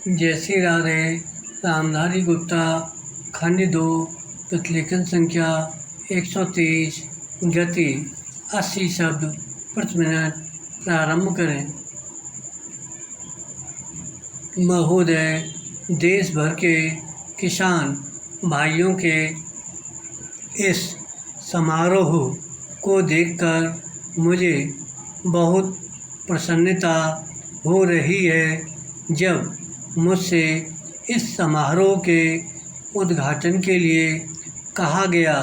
जैसी राधे, रामधारी गुप्ता, खंड 2, प्रतिलेखन संख्या 123, गति 80 शब्द प्रति मिनट। प्रारंभ करें। महोदय, देश भर के किसान भाइयों के इस समारोह को देखकर मुझे बहुत प्रसन्नता हो रही है। जब मुझसे इस समारोह के उद्घाटन के लिए कहा गया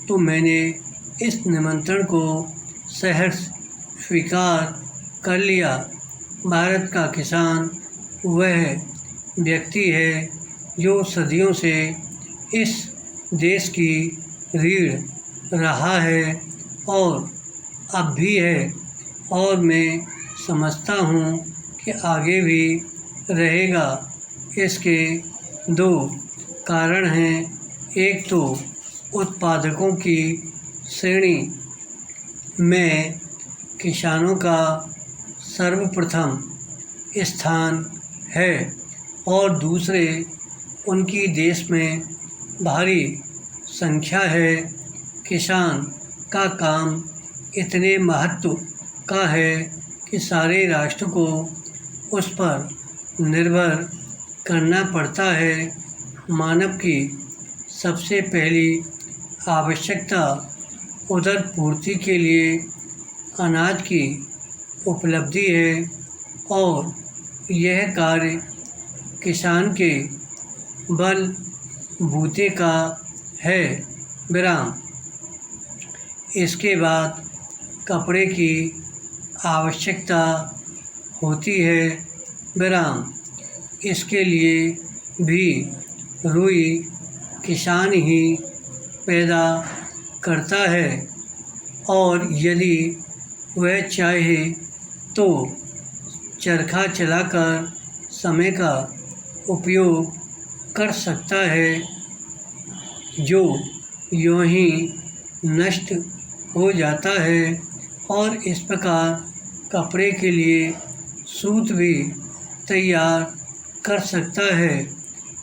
तो मैंने इस निमंत्रण को सहर्ष स्वीकार कर लिया। भारत का किसान वह व्यक्ति है जो सदियों से इस देश की रीढ़ रहा है और अब भी है, और मैं समझता हूँ कि आगे भी रहेगा। इसके दो कारण हैं। एक तो उत्पादकों की श्रेणी में किसानों का सर्वप्रथम स्थान है, और दूसरे उनकी देश में भारी संख्या है। किसान का काम इतने महत्व का है कि सारे राष्ट्र को उस पर निर्भर करना पड़ता है। मानव की सबसे पहली आवश्यकता उदर पूर्ति के लिए अनाज की उपलब्धि है, और यह कार्य किसान के बलबूते का है। विराम। इसके बाद कपड़े की आवश्यकता होती है। विराम। इसके लिए भी रुई किसान ही पैदा करता है, और यदि वह चाहे तो चरखा चलाकर समय का उपयोग कर सकता है, जो यूं ही नष्ट हो जाता है। और इस प्रकार कपड़े के लिए सूत भी तैयार कर सकता है।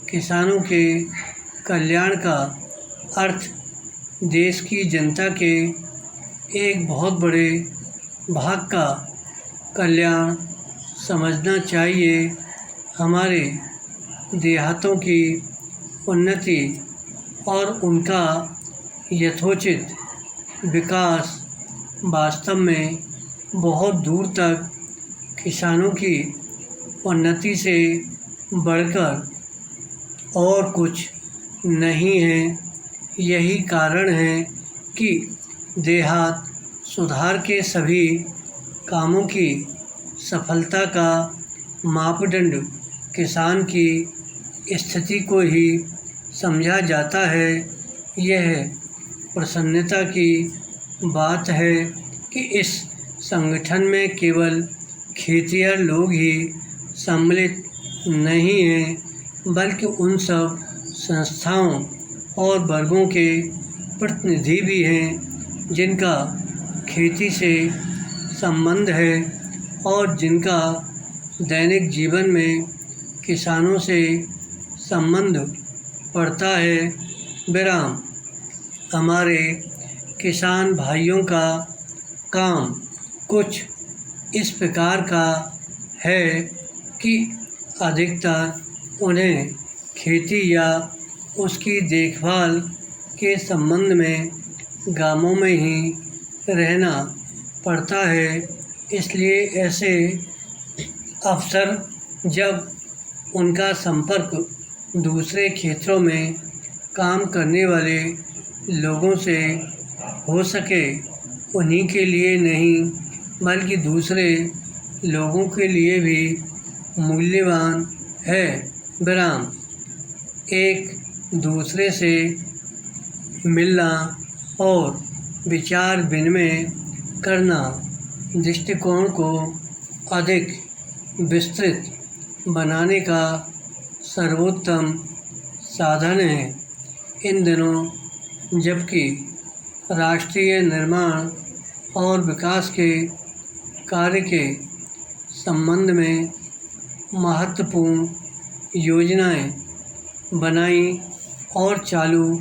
किसानों के कल्याण का अर्थ देश की जनता के एक बहुत बड़े भाग का कल्याण समझना चाहिए। हमारे देहातों की उन्नति और उनका यथोचित विकास वास्तव में बहुत दूर तक किसानों की उन्नति से बढ़कर और कुछ नहीं है। यही कारण है कि देहात सुधार के सभी कामों की सफलता का मापदंड किसान की स्थिति को ही समझा जाता है। यह प्रसन्नता की बात है कि इस संगठन में केवल खेतिहर लोग ही सम्मिलित नहीं हैं, बल्कि उन सब संस्थाओं और वर्गों के प्रतिनिधि भी हैं जिनका खेती से संबंध है और जिनका दैनिक जीवन में किसानों से संबंध पड़ता है। विराम। हमारे किसान भाइयों का काम कुछ इस प्रकार का है कि अधिकतर उन्हें खेती या उसकी देखभाल के संबंध में गांवों में ही रहना पड़ता है। इसलिए ऐसे अवसर जब उनका संपर्क दूसरे क्षेत्रों में काम करने वाले लोगों से हो सके, उन्हीं के लिए नहीं बल्कि दूसरे लोगों के लिए भी मूल्यवान है। विराम। एक दूसरे से मिलना और विचार विनिमय करना दृष्टिकोण को अधिक विस्तृत बनाने का सर्वोत्तम साधन है। इन दिनों जबकि राष्ट्रीय निर्माण और विकास के कार्य के संबंध में महत्वपूर्ण योजनाएं बनाई और चालू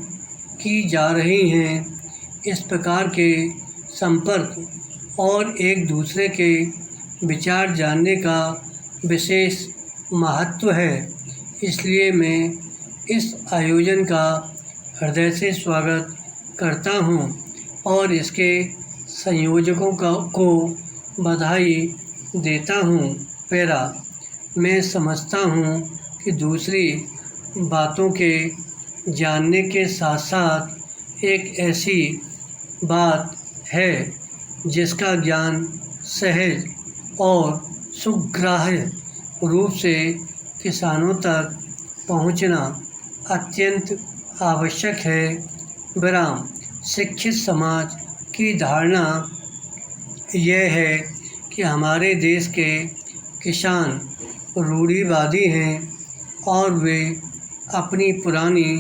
की जा रही हैं। इस प्रकार के संपर्क और एक दूसरे के विचार जानने का विशेष महत्व है। इसलिए मैं इस आयोजन का हृदय से स्वागत करता हूँ और इसके संयोजकों को बधाई देता हूँ। पैरा, मैं समझता हूँ कि दूसरी बातों के जानने के साथ साथ एक ऐसी बात है जिसका ज्ञान सहज और सुग्राह्य रूप से किसानों तक पहुँचना अत्यंत आवश्यक है। विराम। शिक्षित समाज की धारणा यह है कि हमारे देश के किसान रूढ़िवादी हैं और वे अपनी पुरानी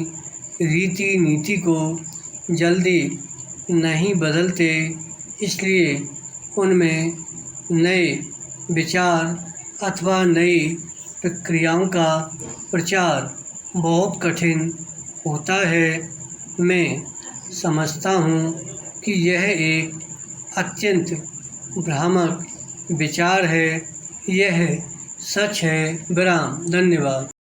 रीति नीति को जल्दी नहीं बदलते, इसलिए उनमें नए विचार अथवा नई प्रक्रियाओं का प्रचार बहुत कठिन होता है। मैं समझता हूँ कि यह एक अत्यंत भ्रामक विचार है। यह सच है। विराम। धन्यवाद।